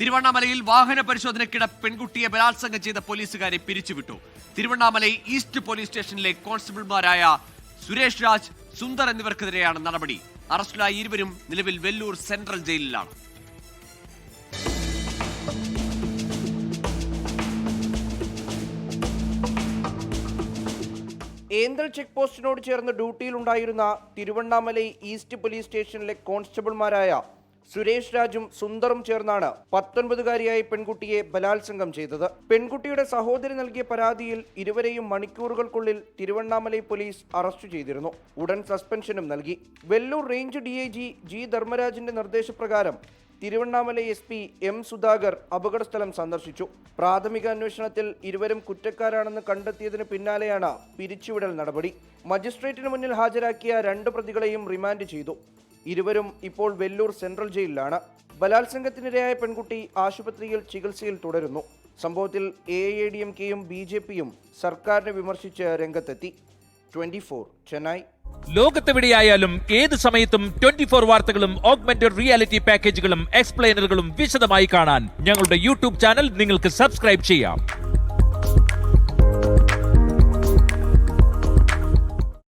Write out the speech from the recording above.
തിരുവണ്ണാമലയിൽ വാഹന പരിശോധനയ്ക്കിടെ പെൺകുട്ടിയെ ബലാത്സംഗം ചെയ്ത പോലീസുകാരെ പിരിച്ചുവിട്ടു. തിരുവണ്ണാമല ഈസ്റ്റ് പോലീസ് സ്റ്റേഷനിലെ കോൺസ്റ്റബിൾമാരായ സുരേഷ് രാജ്, സുന്ദർ എന്നിവർക്കെതിരെയാണ് നടപടി. അറസ്റ്റിലായ ഇരുവരും നിലവിൽ വെല്ലൂർ സെൻട്രൽ ജയിലിലാണ്. ഏന്തൽ ചെക്ക് പോസ്റ്റിനോട് ചേർന്ന് ഡ്യൂട്ടിയിലുണ്ടായിരുന്ന തിരുവണ്ണാമല ഈസ്റ്റ് പോലീസ് സ്റ്റേഷനിലെ കോൺസ്റ്റബിൾമാരായ സുരേഷ് രാജും സുന്ദറും ചേർന്നാണ് 19-കാരിയായ പെൺകുട്ടിയെ ബലാത്സംഗം ചെയ്തത്. പെൺകുട്ടിയുടെ സഹോദരി നൽകിയ പരാതിയിൽ ഇരുവരെയും മണിക്കൂറുകൾക്കുള്ളിൽ തിരുവണ്ണാമല പോലീസ് അറസ്റ്റ് ചെയ്തിരുന്നു. ഉടൻ സസ്പെൻഷനും നൽകി. വെല്ലൂർ റേഞ്ച് DIG G ധർമ്മരാജിന്റെ നിർദ്ദേശപ്രകാരം തിരുവണ്ണാമല SP M സുധാകർ അപകടസ്ഥലം സന്ദർശിച്ചു. പ്രാഥമിക അന്വേഷണത്തിൽ ഇരുവരും കുറ്റക്കാരാണെന്ന് കണ്ടെത്തിയതിന് പിന്നാലെയാണ് പിരിച്ചുവിടൽ നടപടി. മജിസ്ട്രേറ്റിന് മുന്നിൽ ഹാജരാക്കിയ 2 പ്രതികളെയും റിമാൻഡ് ചെയ്തു. ഇരുവരും ഇപ്പോൾ വെല്ലൂർ സെൻട്രൽ ജയിലിലാണ്. ബലാത്സംഗത്തിനിരയായ പെൺകുട്ടി ആശുപത്രിയിൽ ചികിത്സയിൽ തുടരുന്നു. സംഭവത്തിൽ AIADMKയും BJPയും സർക്കാരിനെ വിമർശിച്ച് രംഗത്തെത്തി. 24 ചെന്നൈ. ലോകത്തെവിടെയായാലും ഏത് സമയത്തും 24 വാർത്തകളും ഓഗ്മെന്റഡ് റിയാലിറ്റി പാക്കേജുകളും എക്സ്പ്ലെയിനറുകളും വിശദമായി കാണാൻ ഞങ്ങളുടെ YouTube ചാനൽ നിങ്ങൾക്ക് സബ്സ്ക്രൈബ് ചെയ്യാം.